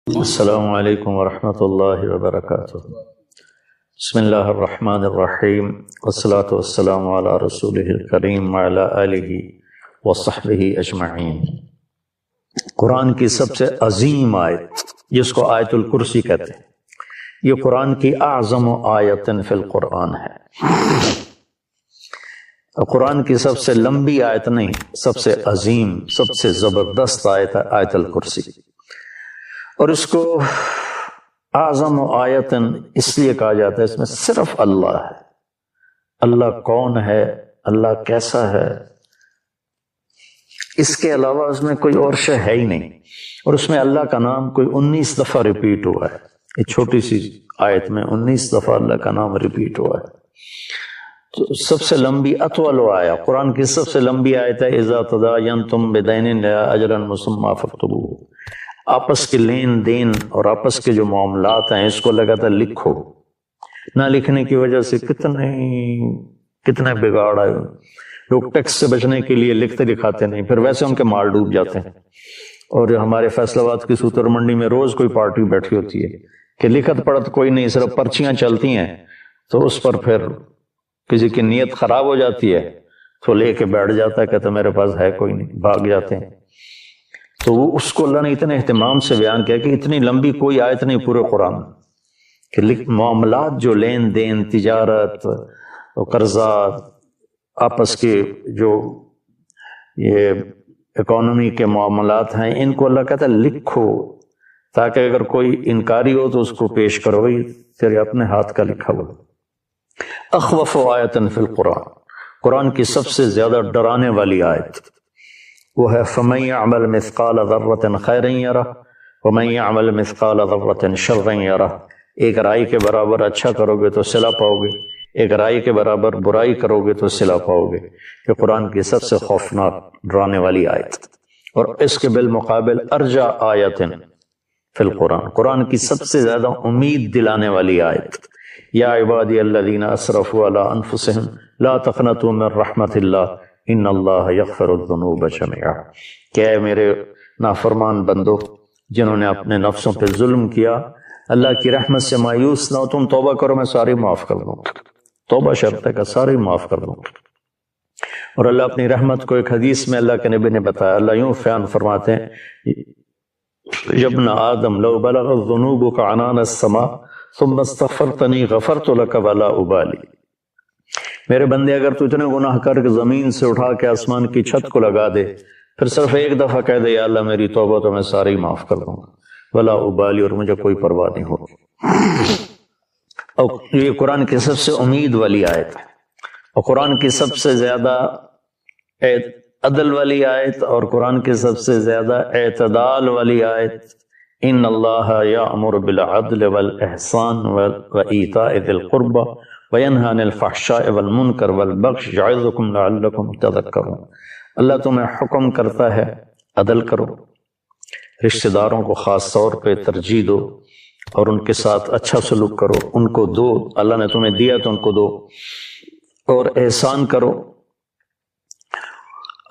السلام علیکم ورحمۃ اللہ وبرکاتہ۔ بسم اللہ الرحمن الرحیم، والصلاة والسلام علی رسولہ الکریم وعلی آلہ وصحبہ اجمعین۔ قرآن کی سب سے عظیم آیت جس کو آیت الکرسی کہتے ہیں، یہ قرآن کی اعظم آیت فی القرآن ہے۔ قرآن کی سب سے لمبی آیت نہیں، سب سے عظیم، سب سے زبردست آیت ہے آیت الکرسی، اور اس کو اعظم آیتن اس لیے کہا جاتا ہے، اس میں صرف اللہ ہے۔ اللہ کون ہے، اللہ کیسا ہے، اس کے علاوہ اس میں کوئی اور شے ہے ہی نہیں، اور اس میں اللہ کا نام کوئی 19 دفعہ ریپیٹ ہوا ہے۔ ایک چھوٹی سی آیت میں 19 دفعہ اللہ کا نام ریپیٹ ہوا ہے۔ تو سب سے لمبی اطول آیا قرآن کی سب سے لمبی آیت ہے اذا تداینتم بدین الی اجل مسمی فاکتبوہ۔ آپس کے لین دین اور آپس کے جو معاملات ہیں اس کو لگاتار لکھو۔ نہ لکھنے کی وجہ سے کتنے بگاڑ آئے۔ لوگ ٹیکس سے بچنے کے لیے لکھتے لکھاتے نہیں، پھر ویسے ان کے مال ڈوب جاتے ہیں۔ اور ہمارے فیصل آباد کی سوتر منڈی میں روز کوئی پارٹی بیٹھی ہوتی ہے کہ لکھت پڑھت کوئی نہیں، صرف پرچیاں چلتی ہیں، تو اس پر پھر کسی کی نیت خراب ہو جاتی ہے تو لے کے بیٹھ جاتا ہے، کہتا میرے پاس ہے کوئی نہیں، بھاگ جاتے ہیں۔ تو وہ اس کو اللہ نے اتنے اہتمام سے بیان کیا کہ اتنی لمبی کوئی آیت نہیں پورے قرآن کہ معاملات جو لین دین، تجارت، قرضہ، آپس کے جو یہ اکانومی کے معاملات ہیں، ان کو اللہ کہتا ہے لکھو، تاکہ اگر کوئی انکاری ہو تو اس کو پیش کرو، بھائی تیرے اپنے ہاتھ کا لکھا ہوا۔ اخوف آیت فی القرآن، قرآن کی سب سے زیادہ ڈرانے والی آیت وہ ہے فَمَن يَعْمَلْ مِثْقَالَ ذَرَّةٍ خَيْرًا يَرَهُ وَمَن يَعْمَلْ مِثْقَالَ ذَرَّةٍ شَرًّا يَرَهُ۔ ایک رائی کے برابر اچھا کرو گے تو صلہ پاؤ گے، ایک رائی کے برابر برائی کرو گے تو صلہ پاؤ گے۔ یہ قرآن کی سب سے خوفناک ڈرانے والی آیت، اور اس کے بالمقابل ارجع آیت فی القرآن، قرآن کی سب سے زیادہ امید دلانے والی آیت یا عبادی الذین اسرفوا علی انفسہم لا تقنطوا من رحمت اللہ ان اللہ یغفر الذنوب جميعا۔ کہ اے میرے نافرمان بندو جنہوں نے اپنے نفسوں پہ ظلم کیا، اللہ کی رحمت سے مایوس نہ ہو، تم توبہ کرو میں ساری معاف کر دوں۔ توبہ شرط ہے کہ ساری معاف کر دوں۔ اور اللہ اپنی رحمت کو ایک حدیث میں اللہ کے نبی نے بتایا، اللہ یوں بیان فرماتے ہیں ابن آدم لو بلغ الذنوب عنان السماء ثم استغفرتنی غفرت لک ولا ابالی۔ میرے بندے اگر تو اتنے گناہ کر کے زمین سے اٹھا کے آسمان کی چھت کو لگا دے، پھر صرف ایک دفعہ کہہ دے یا اللہ میری توبہ تو میں ساری معاف کر دوں گا، ولا ابالی، اور مجھے کوئی پرواہ نہیں ہوگی۔ اور یہ قرآن کی سب سے امید والی آیت ہے، اور قرآن کی سب سے زیادہ عدل والی آیت، اور قرآن کی سب سے زیادہ اعتدال والی آیت ان اللہ یأمر بالعدل والاحسان وایتاء ذی القربى وینہی عن الفحشاء والمنکر والبغی یعظکم لعلکم تذکرون۔ اللہ تمہیں حکم کرتا ہے عدل کرو، رشتہ داروں کو خاص طور پہ ترجیح دو، اور ان کے ساتھ اچھا سلوک کرو، ان کو دو، اللہ نے تمہیں دیا تو ان کو دو، اور احسان کرو،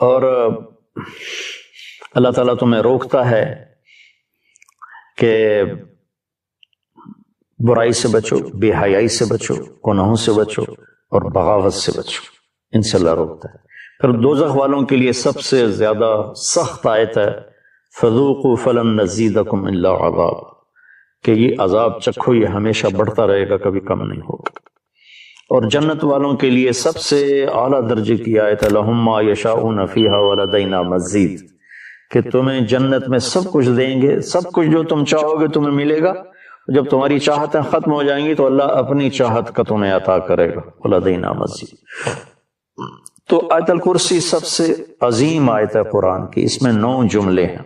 اور اللہ تعالیٰ تمہیں روکتا ہے کہ برائی سے بچو، بے حیائی سے بچو، گناہوں سے بچو، اور بغاوت سے بچو، ان سے اللہ روکتا ہے۔ پھر دوزخ والوں کے لیے سب سے زیادہ سخت آیت ہے فذوقوا فلن نزیدکم الا عذاب، کہ یہ عذاب چکھو، یہ ہمیشہ بڑھتا رہے گا، کبھی کم نہیں ہوگا۔ اور جنت والوں کے لیے سب سے اعلیٰ درجے کی آیت ہے لہم ما یشاؤون فیہا ولدینا مزید، کہ تمہیں جنت میں سب کچھ دیں گے، سب کچھ جو تم چاہو گے تمہیں ملے گا، جب تمہاری چاہتیں ختم ہو جائیں گی تو اللہ اپنی چاہت کا تمہیں عطا کرے گا، ولدینا مزید۔ تو آیت الکرسی سب سے عظیم آیت ہے قرآن کی، اس میں 9 جملے ہیں۔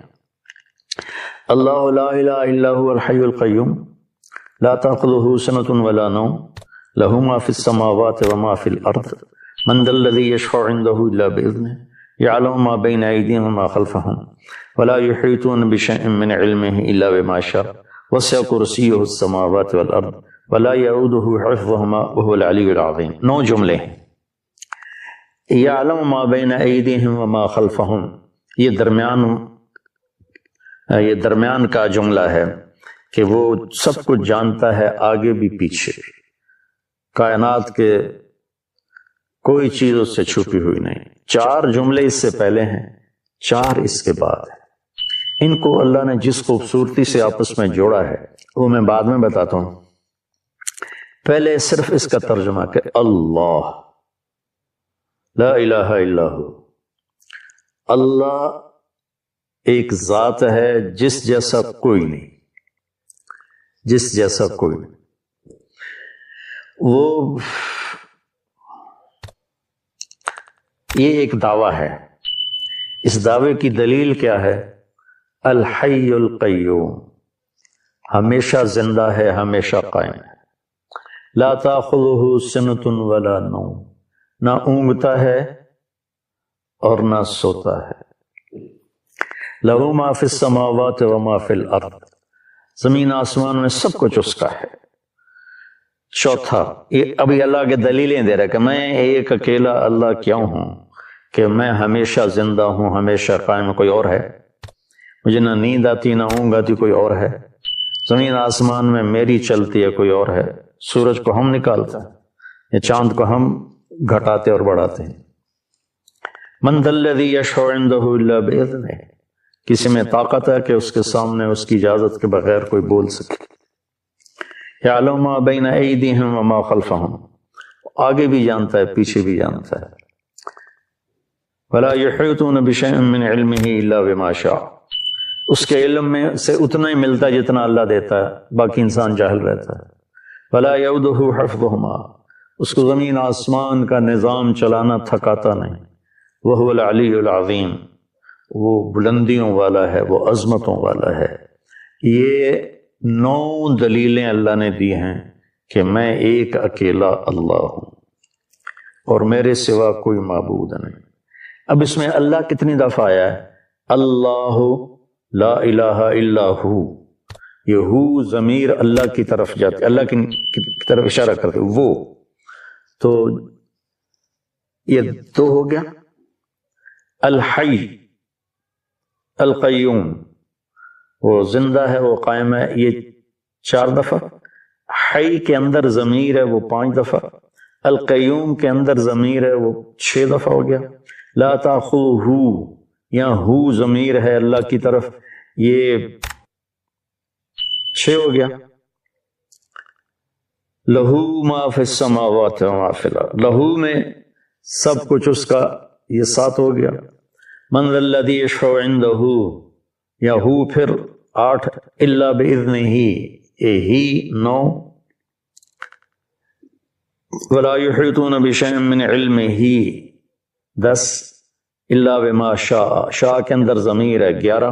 اللہ لا الہ الا هو الحی القیوم لا تأخذہ سنۃ ولا نوم لہ ما فی السماوات وما فی الارض من ذا الذی یشفع عندہ الا بإذنہ یعلم ما بین ایدیہم وما خلفہم ولا یحیطون بشیء من علمہ الا بما شاء وسع کرسیہ السماوات والارض ولا یعودہ حفظہما وہو العلی العظیم۔ 9 جملے ہیں۔ یعلم ما بین ایدیہم وما خلفہم، یہ درمیان کا جملہ ہے، کہ وہ سب کچھ جانتا ہے، آگے بھی پیچھے، کائنات کے کوئی چیز اس سے چھپی ہوئی نہیں۔ 4 جملے اس سے پہلے ہیں، 4 اس کے بعد ہیں۔ ان کو اللہ نے جس خوبصورتی سے آپس میں جوڑا ہے وہ میں بعد میں بتاتا ہوں، پہلے صرف اس کا ترجمہ کہ اللہ لا الہ الا ہو، اللہ ایک ذات ہے جس جیسا کوئی نہیں، جس جیسا کوئی نہیں۔ وہ یہ ایک دعویٰ ہے، اس دعوے کی دلیل کیا ہے؟ الحی القیوم، ہمیشہ زندہ ہے، ہمیشہ قائم ہے۔ لا تاخذہ سنۃ ولا نوم، نہ اونگتا ہے اور نہ سوتا ہے۔ لہ ما فی السماوات وما فی الارض، زمین آسمان میں سب کچھ اس کا ہے۔ چوتھا، یہ ابھی اللہ کے دلیلیں دے رہا ہے کہ میں ایک اکیلا اللہ کیوں ہوں، کہ میں ہمیشہ زندہ ہوں، ہمیشہ قائم، کوئی اور ہے؟ مجھے نہ نیند آتی نہ اونگ آتی، کوئی اور ہے؟ زمین آسمان میں میری چلتی ہے، کوئی اور ہے؟ سورج کو ہم نکالتے ہیں یا چاند کو ہم گھٹاتے اور بڑھاتے ہیں؟ من ذا الذی یشفع عندہ الا باذنہ، کسی میں طاقت ہے کہ اس کے سامنے اس کی اجازت کے بغیر کوئی بول سکے؟ یعلم ما بین ایدیہم وما خلفہم، آگے بھی جانتا ہے پیچھے بھی جانتا ہے۔ ولا یحیطون بشیء من علمہ الا بما شاء، اس کے علم میں سے اتنا ہی ملتا ہے جتنا اللہ دیتا ہے، باقی انسان جاہل رہتا ہے۔ ولا یؤدہ حفظہما، اس کو زمین آسمان کا نظام چلانا تھکاتا نہیں۔ وہو العلی العظیم، وہ بلندیوں والا ہے، وہ عظمتوں والا ہے۔ یہ 9 دلیلیں اللہ نے دی ہیں کہ میں ایک اکیلا اللہ ہوں اور میرے سوا کوئی معبود نہیں۔ اب اس میں اللہ کتنی دفعہ آیا ہے؟ اللہ لا الہ الا ہو، یہ ہو ضمیر اللہ کی طرف جاتے، اللہ کی طرف اشارہ کرتے، وہ تو یہ 2 ہو گیا۔ الحی القیوم، وہ زندہ ہے، وہ قائم ہے، یہ 4 دفعہ۔ حی کے اندر ضمیر ہے، وہ 5 دفعہ۔ القیوم کے اندر ضمیر ہے، وہ 6 دفعہ ہو گیا۔ لا تاخذہ، یہاں ہو ضمیر ہے اللہ کی طرف، یہ 6 ہو گیا۔ لہو ما فی السماوات وما فی الارض، لہو میں سب کچھ اس کا، یہ 7 ہو گیا۔ من ذا الذی یشفع عندہ، یا ہو پھر 8، الا باذنہ، یہ ہی 9۔ ولا یحیطون بشیء من علمہ 10، الا بما شاء، شاء کے اندر ضمیر ہے 11۔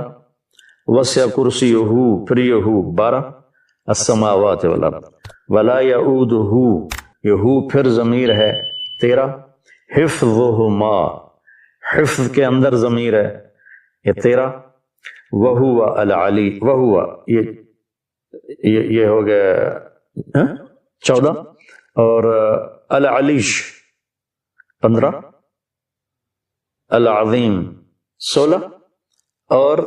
وسع کرسیہ، پھر یہ 12، السماوات والارض۔ ولا یعودہ، یہ پھر ضمیر ہے 13۔ حفظہما، حفظ کے اندر ضمیر ہے یہ 13۔ وہو العلی، وہو یہ ہو گیا 14، اور العلیش 15، العظیم 16، اور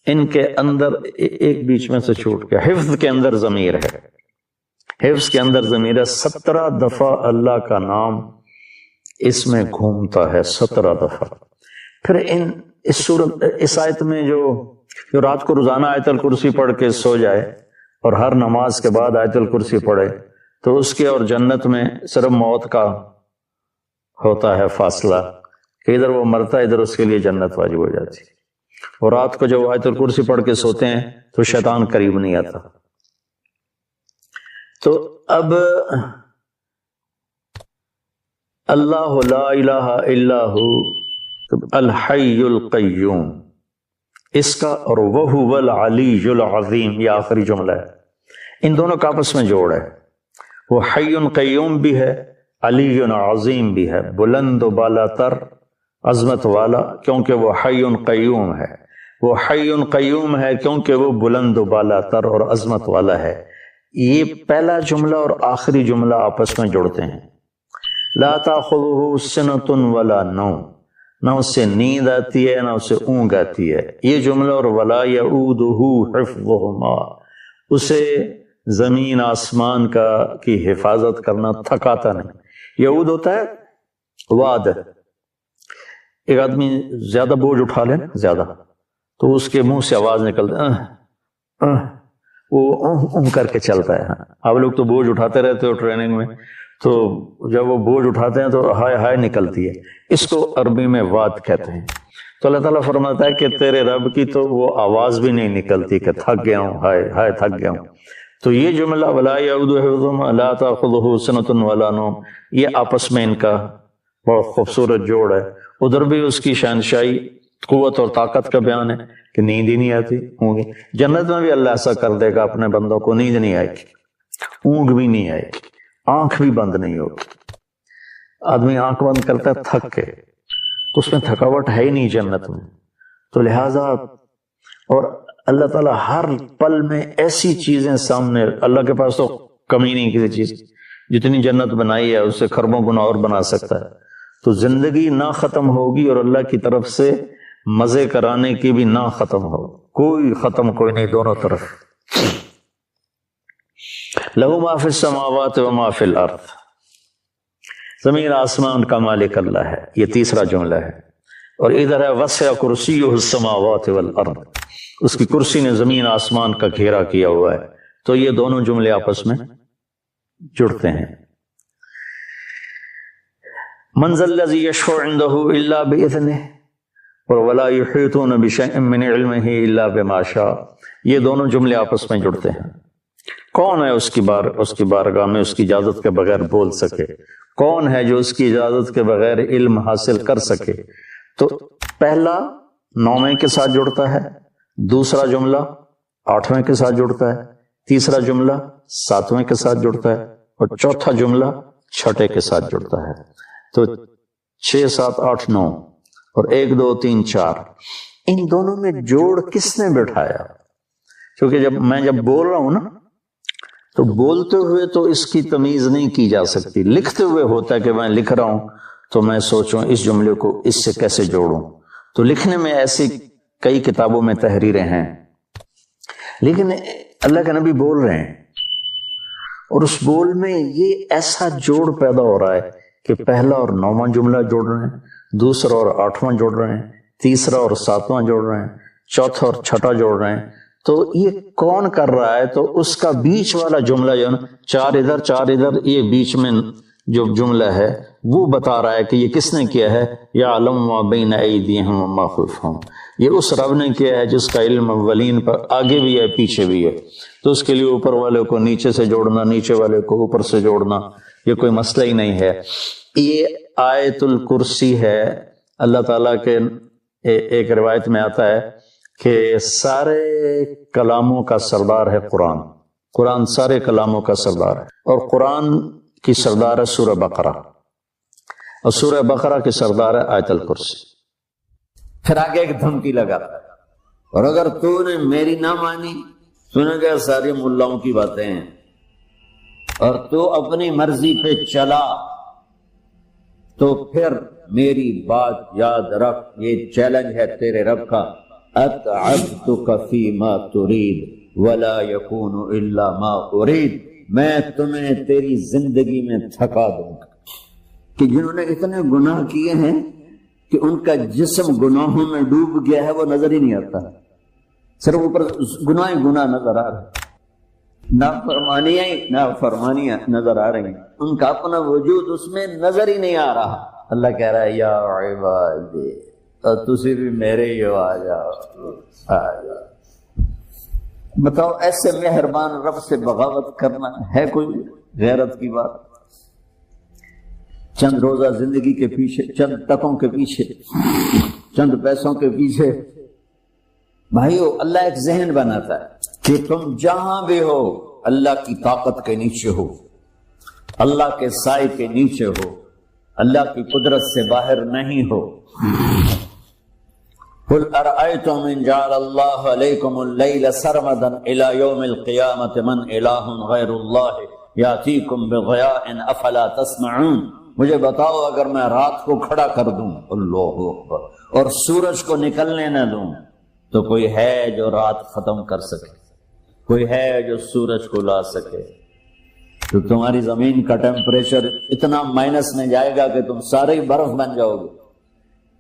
ان کے اندر ایک بیچ میں سے چھوٹ گیا، حفظ کے اندر ضمیر ہے، حفظ کے اندر ضمیر ہے۔ 17 دفعہ اللہ کا نام اس میں گھومتا ہے، 17 دفعہ۔ پھر اس آیت میں جو رات کو روزانہ آیت الکرسی پڑھ کے سو جائے اور ہر نماز کے بعد آیت الکرسی پڑھے، تو اس کے اور جنت میں صرف موت کا ہوتا ہے فاصلہ، کہ ادھر وہ مرتا ہے، ادھر اس کے لیے جنت واجب ہو جاتی۔ اور رات کو جب آیت الکرسی پڑھ کے سوتے ہیں تو شیطان قریب نہیں آتا۔ تو اب اللہ لا الہ الا ہو الحی القیوم، اس کا، اور وہو العلی العظیم، یہ آخری جملہ ہے، ان دونوں کا آپس میں جوڑ ہے۔ وہ حی قیوم بھی ہے، علی عظیم بھی ہے، بلند و بالا تر، عظمت والا، کیونکہ وہ حی قیوم ہے۔ وہ حی قیوم ہے کیونکہ وہ بلند و بالا تر اور عظمت والا ہے۔ یہ پہلا جملہ اور آخری جملہ آپس میں جڑتے ہیں۔ لا تاخذہ سنۃ ولا نوم، نہ اس سے نیند آتی ہے نہ اس سے اونگ آتی ہے، یہ جملہ، اور ولا یعودہ حفظہما، اسے زمین آسمان کی حفاظت کرنا تھکاتا نہیں. یعود ہوتا ہے وعد. ایک آدمی زیادہ بوجھ اٹھا لے زیادہ تو اس کے منہ سے آواز نکلتی وہ کر کے چلتا ہے. آپ لوگ تو بوجھ اٹھاتے رہتے ہو ٹریننگ میں, تو جب وہ بوجھ اٹھاتے ہیں تو ہائے ہائے نکلتی ہے. اس کو عربی میں وعد کہتے ہیں. تو اللہ تعالیٰ فرماتا ہے کہ تیرے رب کی تو وہ آواز بھی نہیں نکلتی کہ تھک گیا ہوں, ہائے ہائے تھک گیا ہوں. تو یہ جملہ ولا یعود حفظهما لا تأخذه سنة ولا نوم, یہ آپس میں ان کا بہت خوبصورت جوڑ ہے. ادھر بھی اس کی شہنشاہی, قوت اور طاقت کا بیان ہے کہ نیند ہی نہیں آتی ہوں گی. جنت میں بھی اللہ ایسا کر دے گا اپنے بندوں کو, نیند نہیں آئے گی, اونگ بھی نہیں آئے گی, آنکھ بھی بند نہیں ہوگی. آدمی آنکھ بند کرتا ہے تھک کے, تو اس میں تھکاوٹ ہے ہی نہیں جنت میں. تو لہٰذا اور اللہ تعالیٰ ہر پل میں ایسی چیزیں سامنے, اللہ کے پاس تو کمی نہیں کسی چیز, جتنی جنت بنائی ہے اس سے خربوں گنا اور بنا سکتا ہے. تو زندگی نہ ختم ہوگی اور اللہ کی طرف سے مزے کرانے کی بھی نہ ختم ہو, کوئی ختم کوئی نہیں, دونوں طرف. لہو ما فی السماوات و ما فی الارض, زمین آسمان کا مالک اللہ ہے, یہ تیسرا جملہ ہے. اور ادھر ہے وسع کرسیہ السماوات والارض, اس کی کرسی نے زمین آسمان کا گھیرا کیا ہوا ہے. تو یہ دونوں جملے آپس میں جڑتے ہیں. من ذا الذی یشفع عندہ الا باذنہ اور ولا یحیطون بشیء من علمہ الا بما شاء, یہ دونوں جملے آپس میں جڑتے ہیں. کون ہے اس کی بارگاہ میں اس کی اجازت کے بغیر بول سکے؟ کون ہے جو اس کی اجازت کے بغیر علم حاصل کر سکے؟ تو پہلا 9ویں کے ساتھ جڑتا ہے, دوسرا جملہ 8ویں کے ساتھ جڑتا ہے, تیسرا جملہ 7ویں کے ساتھ جڑتا ہے, اور چوتھا جملہ 6ٹے کے ساتھ جڑتا ہے. تو 6 7 8 9 اور 1 2 3 4, ان دونوں میں جوڑ کس نے بٹھایا؟ کیونکہ جب بول رہا ہوں نا, تو بولتے ہوئے تو اس کی تمیز نہیں کی جا سکتی. لکھتے ہوئے ہوتا ہے کہ میں لکھ رہا ہوں تو میں سوچوں اس جملے کو اس سے کیسے جوڑوں. تو لکھنے میں ایسی کئی کتابوں میں تحریریں ہیں, لیکن اللہ کے نبی بول رہے ہیں اور اس بول میں یہ ایسا جوڑ پیدا ہو رہا ہے کہ پہلا اور 9واں جملہ جوڑ رہے ہیں, دوسرا اور 8واں جوڑ رہے ہیں, تیسرا اور 7واں جوڑ رہے ہیں, چوتھا اور 6ٹا جوڑ رہے ہیں. تو یہ کون کر رہا ہے؟ تو اس کا بیچ والا جملہ جو ہے نا, 4 ادھر 4 ادھر, یہ بیچ میں جو جملہ ہے وہ بتا رہا ہے کہ یہ کس نے کیا ہے. یعلم ما بین ایدیہم وما خلفہم, یہ اس رب نے کیا ہے جس کا علم اولین پر آگے بھی ہے پیچھے بھی ہے. تو اس کے لیے اوپر والے کو نیچے سے جوڑنا, نیچے والے کو اوپر سے جوڑنا, یہ کوئی مسئلہ ہی نہیں ہے. یہ آیت الکرسی ہے. اللہ تعالیٰ کے ایک روایت میں آتا ہے کہ سارے کلاموں کا سردار ہے قرآن. قرآن سارے کلاموں کا سردار ہے, اور قرآن کی سردار ہے سورہ بقرہ, اور سورہ بقرہ کی سردار ہے آیت الکرسی. پھر آگے ایک دھمکی لگا, اور اگر تو نے میری نہ مانی, تو نے کہا ساری ملاؤں کی باتیں ہیں, اور تو اپنی مرضی پہ چلا, تو پھر میری بات یاد رکھ. یہ چیلنج ہے تیرے رب کا. اتعبتک فیما ترید ولا یکون الا ما ارید, میں تمہیں تیری زندگی میں تھکا دوں گا. کہ جنہوں نے اتنے گناہ کیے ہیں کہ ان کا جسم گناہوں میں ڈوب گیا ہے, وہ نظر ہی نہیں آتا, صرف اوپر گناہ نظر آ رہا ہے, نافرمانیاں نظر آ رہی ہیں, ان کا اپنا وجود اس میں نظر ہی نہیں آ رہا. اللہ کہہ رہا ہے یا عبادی, اور تسی بھی میرے ہی ہو, آ جاؤ. بتاؤ ایسے مہربان رب سے بغاوت کرنا ہے کوئی غیرت کی بات؟ چند روزہ زندگی کے پیچھے, چند ٹکوں کے پیچھے, چند پیسوں کے پیچھے. بھائیو, اللہ ایک ذہن بناتا ہے کہ تم جہاں بھی ہو اللہ کی طاقت کے نیچے ہو, اللہ کے سائے کے نیچے ہو, اللہ کی قدرت سے باہر نہیں ہو. قل ارأيتم من جعل الله عليكم الليل سرمدا الى يوم القيامة من اله غير الله ياتيكم بضياء افلا تسمعون. مجھے بتاؤ اگر میں رات کو کھڑا کر دوں, اللہ اکبر, اور سورج کو نکلنے نہ دوں, تو کوئی ہے جو رات ختم کر سکے؟ کوئی ہے جو سورج کو لا سکے؟ تو تمہاری زمین کا ٹیمپریچر اتنا مائنس میں جائے گا کہ تم سارے برف بن جاؤ گے۔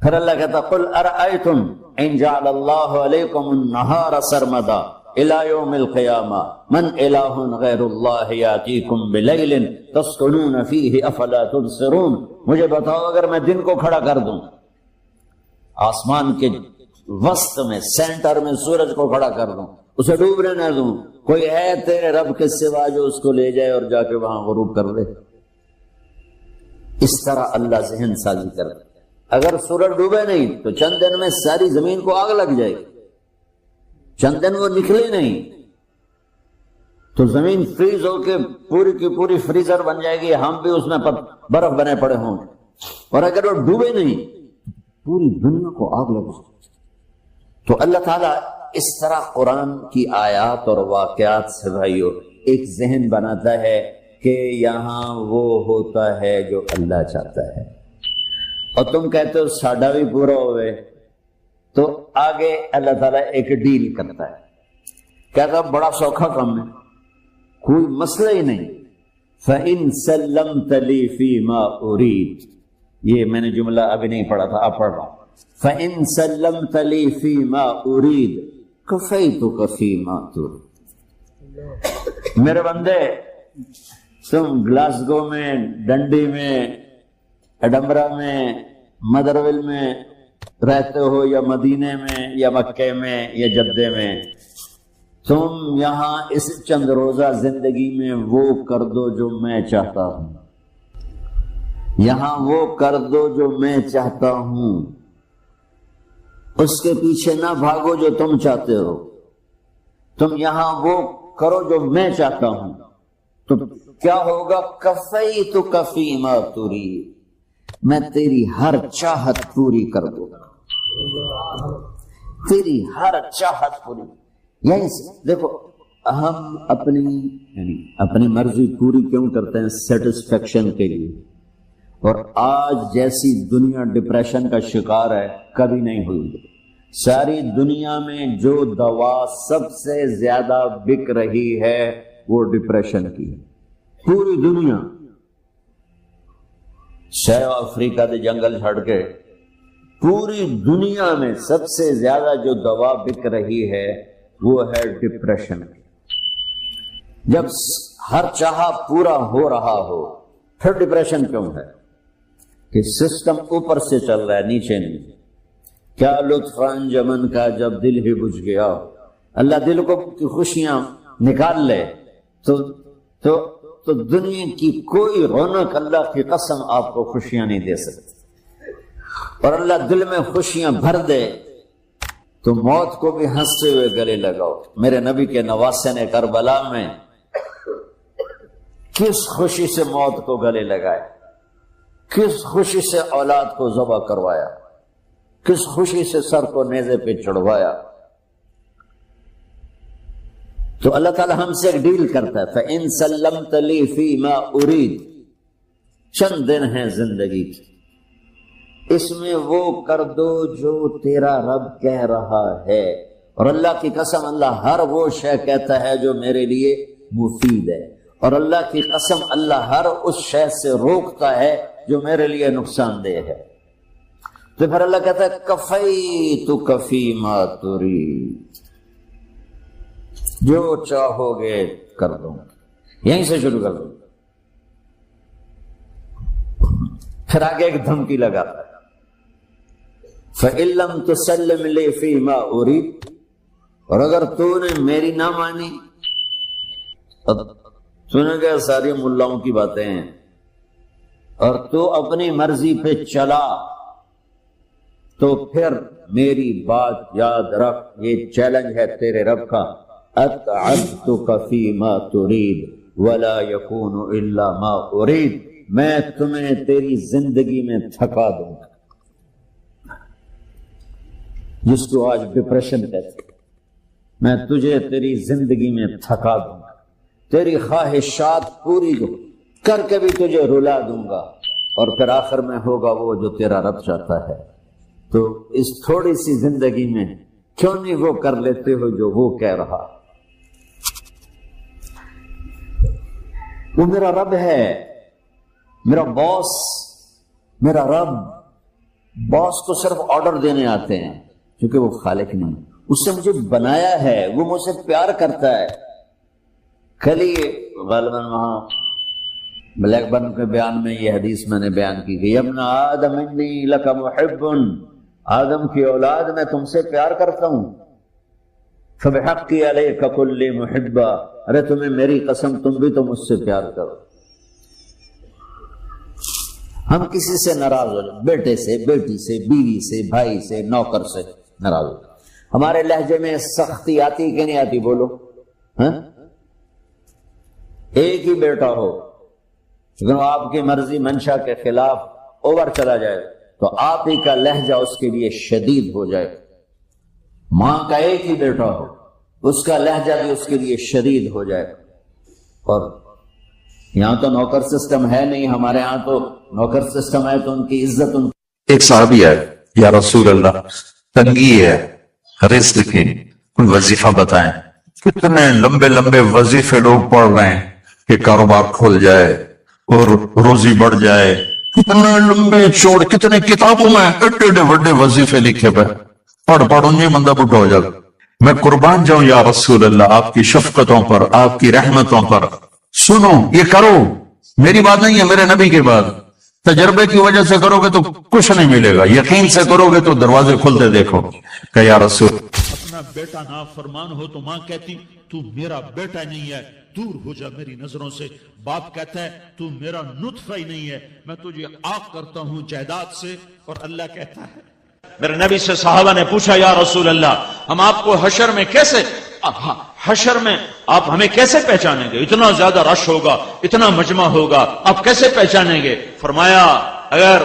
پھر اللہ کہتا قل ارأیتم ان جعل اللہ علیکم النہار سرمدا الی یوم القیامہ من الہ غیر اللہ یاتیکم بلیل تسکنون فیہ افلا تبصرون۔ مجھے بتاؤ اگر میں دن کو کھڑا کر دوں، آسمان کے وسط میں سینٹر میں سورج کو کھڑا کر دوں، اسے ڈوبنے نہ دوں، کوئی ہے تیرے رب کے سوا جو اس کو لے جائے اور جا کے وہاں غروب کر دے؟ اس طرح اللہ ذہن سازی کرتا ہے۔ اگر سورج ڈوبے نہیں تو چند دن میں ساری زمین کو آگ لگ جائے گی، چند دن وہ نکلے نہیں تو زمین فریز ہو کے پوری کی پوری فریزر بن جائے گی، ہم بھی اس میں برف بنے پڑے ہوں گے۔ اور اگر وہ ڈوبے نہیں پوری دنیا کو آگ لگ جائے۔ تو اللہ تعالیٰ اس طرح قرآن کی آیات اور واقعات سے بھائیو ایک ذہن بناتا ہے کہ یہاں وہ ہوتا ہے جو اللہ چاہتا ہے، اور تم کہتے ہو ساڈا بھی پورا ہوئے، تو آگے اللہ تعالیٰ ایک ڈیل کرتا ہے، کہتا بڑا سوکھا کام ہے، کوئی مسئلہ ہی نہیں۔ فَإِن سَلَّمْتَ لِي فِي مَا أُرِيدُ، یہ میں نے جملہ ابھی نہیں پڑھا تھا، اب پڑھ رہا ہوں۔ فَإِن سَلَّمْتَ لِي فِي مَا أُرِيدُ كَفَيْتُكَ فِي مَا تُرِيدُ۔ میرے بندے، تم گلاسگو میں، ڈنڈی میں، ایڈمبرا میں، مدرول میں رہتے ہو، یا مدینے میں، یا مکے میں، یا جدے میں، تم یہاں اس چند روزہ زندگی میں وہ کر دو جو میں چاہتا ہوں، یہاں وہ کر دو جو میں چاہتا ہوں، اس کے پیچھے نہ بھاگو جو تم چاہتے ہو، تم یہاں وہ کرو جو میں چاہتا ہوں، تو کیا ہوگا؟ کفیتک فی ما ترید، میں تیری ہر چاہت پوری کر دوں گا، تیری ہر چاہت پوری۔ یعنی دیکھو، ہم اپنی مرضی پوری کیوں کرتے ہیں؟ سیٹسفیکشن کے لیے۔ اور آج جیسی دنیا ڈپریشن کا شکار ہے کبھی نہیں ہوئی۔ ساری دنیا میں جو دوا سب سے زیادہ بک رہی ہے وہ ڈپریشن کی ہے، پوری دنیا۔ ساؤتھ افریقہ کے جنگل چھڑ کے پوری دنیا میں سب سے زیادہ جو دوا بک رہی ہے وہ ہے ڈپریشن۔ جب ہر چاہا پورا ہو رہا ہو پھر ڈپریشن کیوں ہے؟ کہ سسٹم اوپر سے چل رہا ہے، نیچے نہیں۔ کیا لطف انجمن کا جب دل ہی بجھ گیا، اللہ دل کو کی خوشیاں نکال لے تو دنیا کی کوئی رونق اللہ کی قسم آپ کو خوشیاں نہیں دے سکتی۔ اور اللہ دل میں خوشیاں بھر دے تو موت کو بھی ہنستے ہوئے گلے لگاؤ۔ میرے نبی کے نواسے نے کربلا میں کس خوشی سے موت کو گلے لگائے، کس خوشی سے اولاد کو ذبح کروایا، کس خوشی سے سر کو نیزے پہ چڑھوایا۔ تو اللہ تعالی ہم سے ایک ڈیل کرتا ہے، فَإِن سَلَّمْتَ لِي فِي مَا أُرِيدُ، چند دن ہیں زندگی کی، اس میں وہ کر دو جو تیرا رب کہہ رہا ہے۔ اور اللہ کی قسم اللہ ہر وہ شے کہتا ہے جو میرے لیے مفید ہے، اور اللہ کی قسم اللہ ہر اس شے سے روکتا ہے جو میرے لیے نقصان دہ ہے۔ تو پھر اللہ کہتا ہے کفیتک فی ما ترید، جو چاہو گے کر دوں، یہیں سے شروع کر دوں۔ پھر آگے ایک دھمکی لگاتا ہے، فَإِن لَّمْ تُسَلِّمْ لِي فِي مَا أُرِيدُ، اور اگر تو نے میری نہ مانی، تو نے کہا ساری ملاؤں کی باتیں ہیں، اور تو اپنی مرضی پہ چلا، تو پھر میری بات یاد رکھ، یہ چیلنج ہے تیرے رب کا، اتعبتک فی ما ترید ولا یکون الا ما ارید، میں تمہیں تیری زندگی میں تھکا دوں گا، جس کو آج ڈپریشن کہتے ہیں، میں تجھے تیری زندگی میں تھکا دوں گا، تیری خواہشات پوری کر کے بھی تجھے رلا دوں گا، اور پھر آخر میں ہوگا وہ جو تیرا رب چاہتا ہے۔ تو اس تھوڑی سی زندگی میں کیوں نہیں وہ کر لیتے ہو جو وہ کہہ رہا؟ وہ میرا رب ہے، میرا باس، میرا رب۔ باس کو صرف آرڈر دینے آتے ہیں کیونکہ وہ خالق نہیں، اس سے مجھے بنایا ہے، وہ مجھ سے پیار کرتا ہے۔ کل ہی غالباً وہاں بلیک برن کے بیان میں یہ حدیث میں نے بیان کی گئی، ابن آدم انی لک محب، آدم کی اولاد میں تم سے پیار کرتا ہوں، فبحقی علیک کل محبا، ارے تمہیں میری قسم تم بھی تو مجھ سے پیار کرو۔ ہم کسی سے ناراض ہو جائیں، بیٹے سے، بیٹی سے، بیوی سے، بھائی سے، نوکر سے ناراض ہو جائیں، ہمارے لہجے میں سختی آتی کہ نہیں آتی؟ بولو ہاں؟ ایک ہی بیٹا ہو لیکن وہ آپ کی مرضی منشا کے خلاف اوور چلا جائے تو آپ ہی کا لہجہ اس کے لیے شدید ہو جائے۔ ماں کا ایک ہی بیٹا ہو، اس کا لہجہ بھی اس کے لیے شدید ہو جائے۔ اور یہاں تو نوکر سسٹم ہے نہیں، ہمارے ہاں تو نوکر سسٹم ہے تو ان کی عزت ان ایک صحابی ہے، یا رسول اللہ تنگی ہے، رزق کی کوئی وظیفہ بتائیں۔ کتنے لمبے لمبے وظیفے لوگ پڑھ رہے ہیں کہ کاروبار کھل جائے اور روزی بڑھ جائے، کتنے لمبے چوڑ، کتنے کتابوں میں ایڈے بڑے وظیفے لکھے پہ پڑھ انجی بندہ بڈھا ہو جائے۔ میں قربان جاؤں یا رسول اللہ آپ کی شفقتوں پر، آپ کی رحمتوں پر، سنو یہ کرو، میری بات نہیں ہے، میرے نبی کی بات، تجربے کی وجہ سے کرو گے تو کچھ نہیں ملے گا، یقین سے کرو گے تو دروازے کھلتے دیکھو کہ یا رسول۔ اپنا بیٹا نافرمان ہو تو ماں کہتی تو میرا بیٹا نہیں ہے، دور ہو جا میری نظروں سے۔ باپ کہتا ہے تو میرا نطفہ ہی نہیں ہے، میں تجھے آگ کرتا ہوں جائیداد سے۔ اور اللہ کہتا ہے، میرے نبی سے صحابہ نے پوچھا یا رسول اللہ ہم آپ کو حشر میں کیسے، حشر میں آپ ہمیں کیسے پہچانیں گے؟ اتنا زیادہ رش ہوگا، اتنا مجمع ہوگا، آپ کیسے پہچانیں گے؟ فرمایا اگر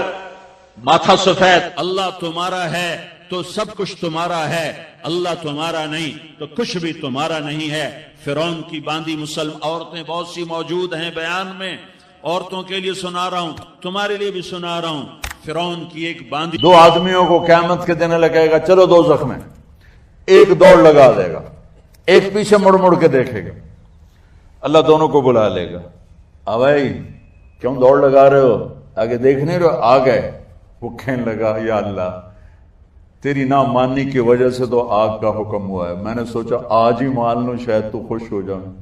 ماتھا سفید اللہ تمہارا ہے تو سب کچھ تمہارا ہے، اللہ تمہارا نہیں تو کچھ بھی تمہارا نہیں ہے۔ فرعون کی باندھی مسلم عورتیں بہت سی موجود ہیں بیان میں، عورتوں کے لیے سنا رہا ہوں، تمہارے لیے بھی سنا رہا ہوں۔ فرعون کی ایک باندھی، دو آدمیوں کو قیامت کے دن لگے گا، چلو دوزخ میں، ایک دوڑ لگا دے گا، ایک پیچھے مڑ مڑ کے دیکھے گا، اللہ دونوں کو بلا لے گا، بھائی کیوں دوڑ لگا رہے ہو، آگے دیکھ نہیں رہے، آ گئے۔ وہ کہنے لگا یا اللہ تیری نہ ماننے کی وجہ سے تو آگ کا حکم ہوا ہے، میں نے سوچا آج ہی مان لوں شاید تو خوش ہو جاؤں۔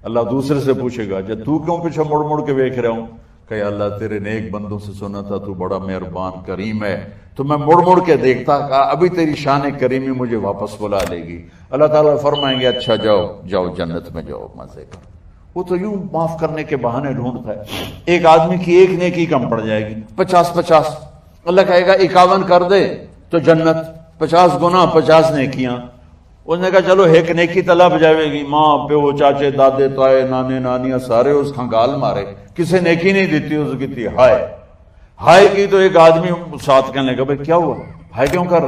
اللہ دوسرے سے پوچھے گا جب تو کیوں پیچھے مڑ مڑ کے دیکھ رہا ہوں؟ کہ اللہ تیرے نیک بندوں سے سنا تھا تو بڑا مہربان کریم ہے، تو میں مڑ مڑ کے دیکھتا، کہا ابھی تیری شان کریمی مجھے واپس بلا لے گی۔ اللہ تعالیٰ فرمائیں گے اچھا جاؤ جاؤ جنت میں جاؤ، مزے کر۔ وہ تو یوں معاف کرنے کے بہانے ڈھونڈتا ہے، ایک آدمی کی ایک نیکی کم پڑ جائے گی، 50 اللہ کہے گا 51 کر دے تو جنت، 50 گنا 50 نیکیاں۔ اس نے کہا چلو ایک نیکی طلب جائے گی، ماں پیو چاچے دادے تائے نانے نانیاں سارے اس کھنگال مارے، کسے نیکی نہیں دیتی، اس کی تھی ہائے کی تو ایک آدمی ساتھ کہنے لگا بھائی کیا ہوا، ہائے کیوں کر؟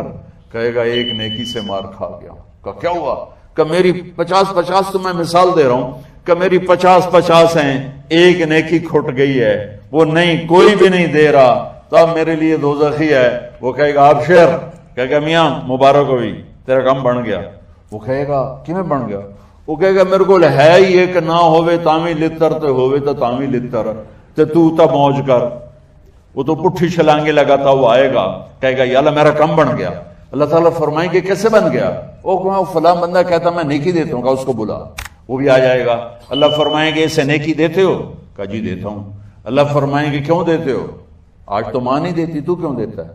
کہے گا ایک نیکی سے مار کھا گیا۔ کہا کیا ہوا؟ کہ میری 50 تو میں مثال دے رہا ہوں کہ میری 50 ہیں، ایک نیکی کھٹ گئی ہے، وہ نہیں کوئی بھی نہیں دے رہا تو اب میرے لیے دوزخی ہے۔ وہ کہے گا آپ شیر، کہے گا میاں مبارک ہوئی تیرا کام بن گیا۔ وہ کہے گا کیوں بن گیا؟ وہ کہے گا میرے کو ہے ہی ایک نہ ہوئے تامی لتر تو ہوئے تو تامی لتر تو تا موج کر۔ وہ تو پٹھی چھلانگے لگاتا وہ آئے گا، کہے گا یا اللہ میرا کم بن گیا۔ اللہ تعالیٰ فرمائیں گے کیسے بن گیا؟ وہ فلاں بندہ کہتا میں نیکی دیتا ہوں، کہا اس کو بلا، وہ بھی آ جائے گا۔ اللہ فرمائیں گے اسے نیکی دیتے ہو؟ کہا جی دیتا ہوں۔ اللہ فرمائیں گے کیوں دیتے ہو؟ آج تو ماں نہیں دیتی، تو کیوں دیتا ہے؟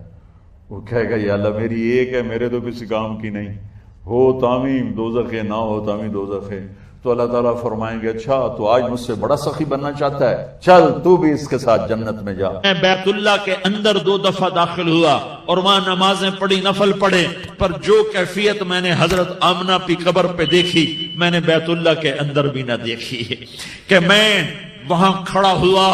وہ کہے گا یا اللہ میری ایک ہے، میرے تو کسی کام کی نہیں، ہو تامی دوزخ ہے، نہ ہو تامی دوزخ ہے۔ تو اللہ تعالیٰ فرمائیں گے اچھا تو آج مجھ سے بڑا سخی بننا چاہتا ہے، چل تو بھی اس کے ساتھ جنت میں جا۔ میں بیت اللہ کے اندر 2 دفعہ داخل ہوا اور وہاں نمازیں پڑھی، نفل پڑھے، پر جو کیفیت میں نے حضرت آمنہ کی قبر پہ دیکھی میں نے بیت اللہ کے اندر بھی نہ دیکھی ہے۔ کہ میں وہاں کھڑا ہوا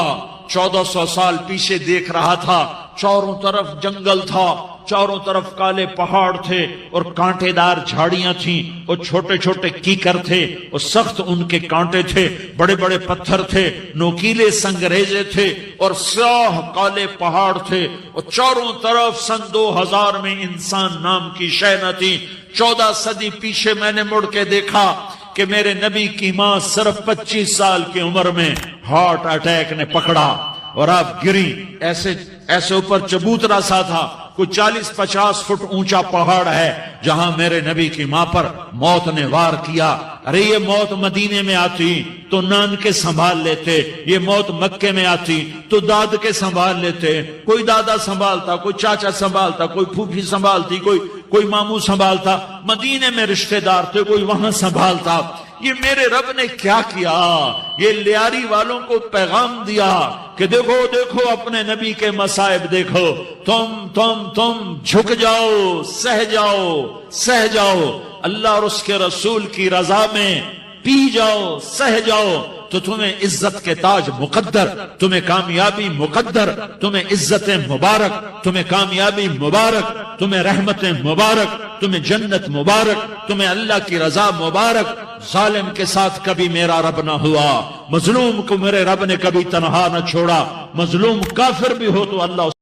1400 سال پیچھے دیکھ رہا تھا، چاروں طرف جنگل تھا، چاروں طرف کالے پہاڑ تھے اور کانٹے دار جھاڑیاں تھیں، اور چھوٹے چھوٹے کیکر تھے اور سخت ان کے کانٹے تھے، بڑے بڑے پتھر تھے، نوکیلے سنگریزے تھے اور سیاہ کالے پہاڑ تھے، اور چاروں طرف سن 2000 میں انسان نام کی شے نہ تھی۔ 14 صدی پیچھے میں نے مڑ کے دیکھا کہ میرے نبی کی ماں صرف 25 سال کی عمر میں ہارٹ اٹیک نے پکڑا اور آپ گری، ایسے اوپر چبوترا سا تھا، کوئی 40-50 فٹ اونچا پہاڑ ہے جہاں میرے نبی کی ماں پر موت نے وار کیا۔ ارے یہ موت مدینے میں آتی تو نان کے سنبھال لیتے، یہ موت مکے میں آتی تو داد کے سنبھال لیتے، کوئی دادا سنبھالتا، کوئی چاچا سنبھالتا، کوئی پھوپھی سنبھالتی، کوئی ماموں سنبھالتا، مدینے میں رشتہ دار تھے، کوئی وہاں سنبھالتا۔ یہ میرے رب نے کیا کیا؟ یہ لیاری والوں کو پیغام دیا کہ دیکھو دیکھو اپنے نبی کے مصائب دیکھو، تم جھک جاؤ، سہ جاؤ، اللہ اور اس کے رسول کی رضا میں پی جاؤ، سہ جاؤ، تو تمہیں عزت کے تاج مقدر، تمہیں کامیابی مقدر، تمہیں عزت مبارک، تمہیں کامیابی مبارک، تمہیں رحمت مبارک، تمہیں جنت مبارک، تمہیں اللہ کی رضا مبارک۔ ظالم کے ساتھ کبھی میرا رب نہ ہوا، مظلوم کو میرے رب نے کبھی تنہا نہ چھوڑا، مظلوم کافر بھی ہو تو اللہ